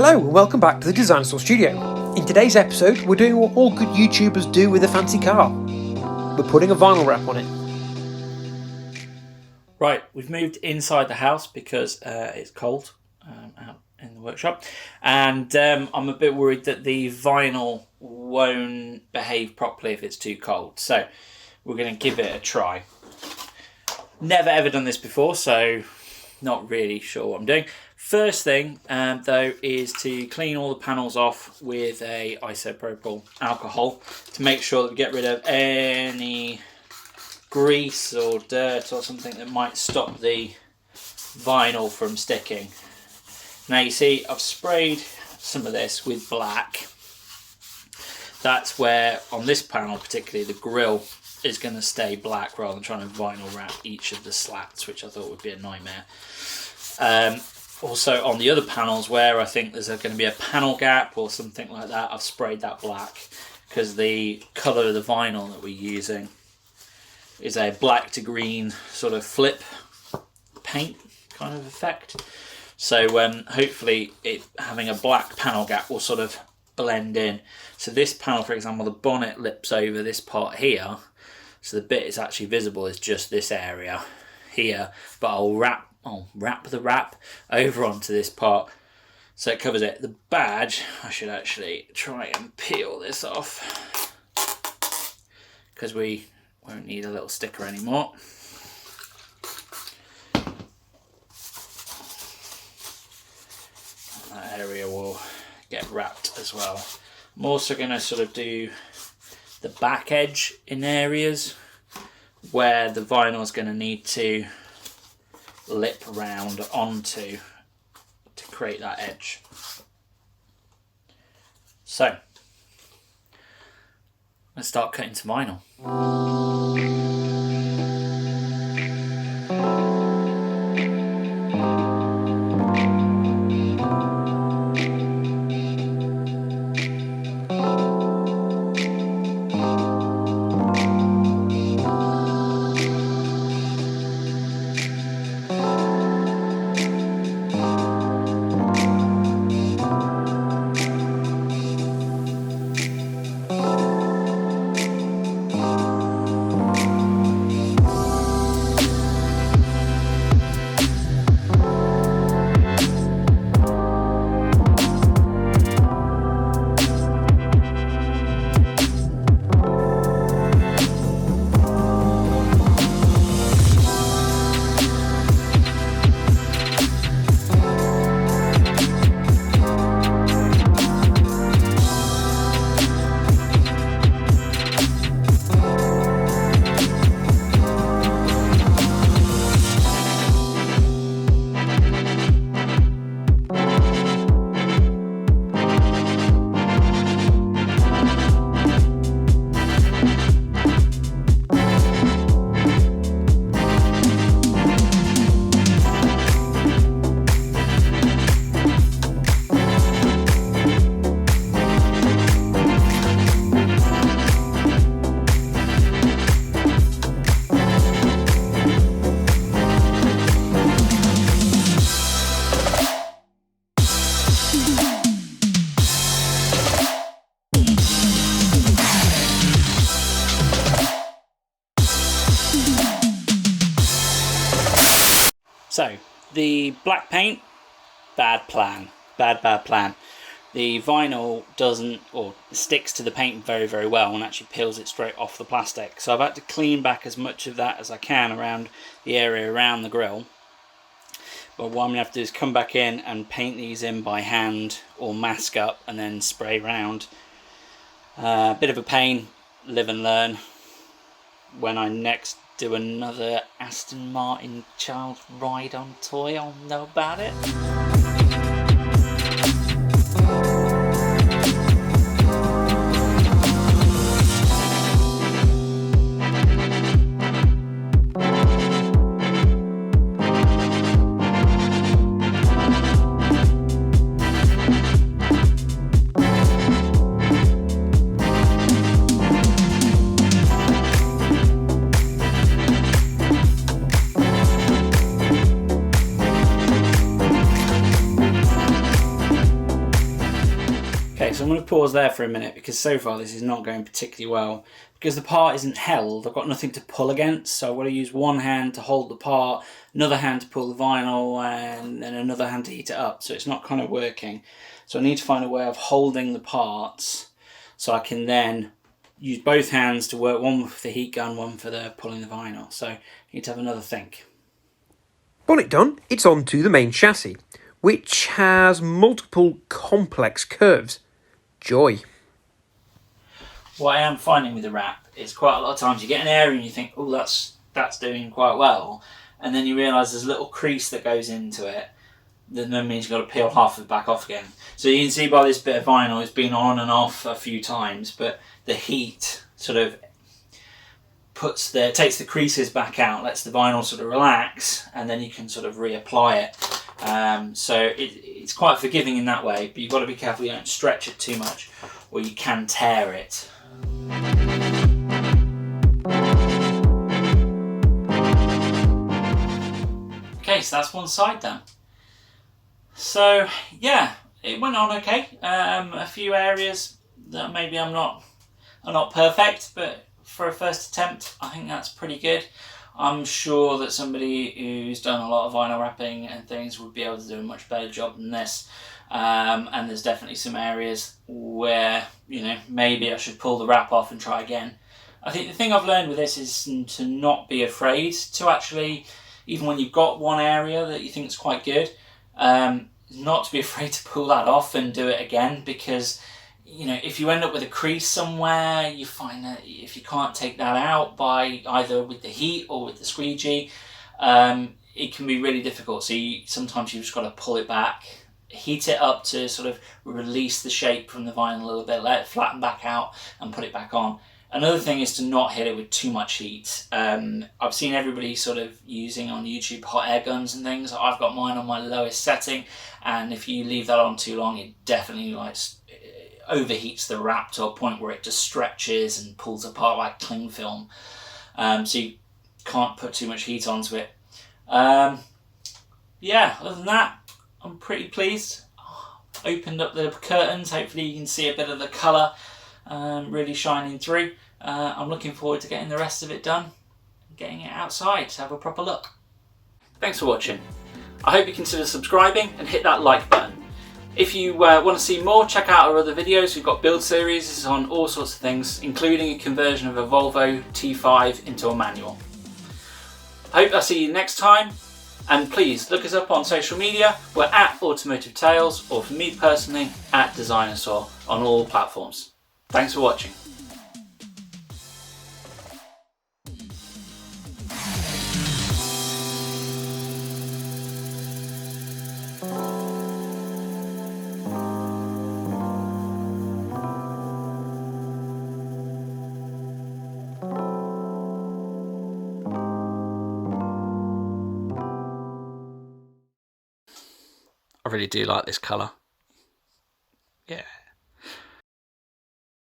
Hello and welcome back to the Designasaw Studio. In today's episode, we're doing what all good YouTubers do with a fancy car. We're putting a vinyl wrap on it. Right, we've moved inside the house because it's cold out in the workshop, and I'm a bit worried that the vinyl won't behave properly if it's too cold. So we're going to give it a try. Never ever done this before, so not really sure what I'm doing. First thing, though, is to clean all the panels off with a isopropyl alcohol to make sure that we get rid of any grease or dirt or something that might stop the vinyl from sticking. Now you see I've sprayed some of this with black. That's where on this panel particularly the grille is going to stay black rather than trying to vinyl wrap each of the slats, which I thought would be a nightmare. Also on the other panels where I think there's going to be a panel gap or something like that, I've sprayed that black because the colour of the vinyl that we're using is a black to green sort of flip paint kind of effect. So hopefully it having a black panel gap will sort of blend in. So this panel, for example, the bonnet lips over this part here, so the bit is actually visible is just this area here, but I'll wrap the wrap over onto this part so it covers it. The badge, I should actually try and peel this off because we won't need a little sticker anymore. That area will get wrapped as well. I'm also going to sort of do the back edge in areas where the vinyl is going to need to lip round onto to create that edge. So let's start cutting some vinyl. So the black paint, bad plan. The vinyl doesn't, or sticks to the paint very, very well and actually peels it straight off the plastic. So I've had to clean back as much of that as I can around the area around the grille. But what I'm going to have to do is come back in and paint these in by hand or mask up and then spray round. Bit of a pain, live and learn. When I next do another Aston Martin child ride-on toy, I'll know about it. pause there for a minute because so far this is not going particularly well. Because the part isn't held, I've got nothing to pull against, so I've got to use one hand to hold the part, another hand to pull the vinyl, and then another hand to heat it up, so it's not kind of working. So I need to find a way of holding the parts so I can then use both hands to work, one for the heat gun, one for the pulling the vinyl. So I need to have another think. Bonnet done, it's on to the main chassis, which has multiple complex curves. Joy. What I am finding with the wrap is quite a lot of times you get an area and you think, oh, that's doing quite well, and then you realise there's a little crease that goes into it. That then means you've got to peel half of it back off again. So you can see by this bit of vinyl it's been on and off a few times, but the heat sort of takes the creases back out, lets the vinyl sort of relax, and then you can sort of reapply it. So it's quite forgiving in that way, but you've got to be careful you don't stretch it too much or you can tear it. Okay, so that's one side done. So yeah, it went on okay. A few areas that maybe are not perfect, but for a first attempt, I think that's pretty good. I'm sure that somebody who's done a lot of vinyl wrapping and things would be able to do a much better job than this. And there's definitely some areas where, you know, maybe I should pull the wrap off and try again. I think the thing I've learned with this is to not be afraid to actually, even when you've got one area that you think is quite good, not to be afraid to pull that off and do it again, because, you know, if you end up with a crease somewhere, you find that if you can't take that out by either with the heat or with the squeegee, it can be really difficult. So sometimes you've just got to pull it back, heat it up to sort of release the shape from the vinyl a little bit, let it flatten back out and put it back on. Another thing is to not hit it with too much heat. I've seen everybody sort of using on YouTube hot air guns and things. I've got mine on my lowest setting, and if you leave that on too long, it definitely overheats the wrap to a point where it just stretches and pulls apart like cling film. So you can't put too much heat onto it. Yeah, other than that, I'm pretty pleased. Opened up the curtains, hopefully you can see a bit of the colour really shining through. I'm looking forward to getting the rest of it done and getting it outside to have a proper look. Thanks for watching. I hope you consider subscribing and hit that like button. If you want to see more, check out our other videos. We've got build series on all sorts of things, including a conversion of a Volvo T5 into a manual. I hope I'll see you next time, and please look us up on social media. We're at Automotive Tales, or for me personally, at Designasaw on all platforms. Thanks for watching. I really do like this colour.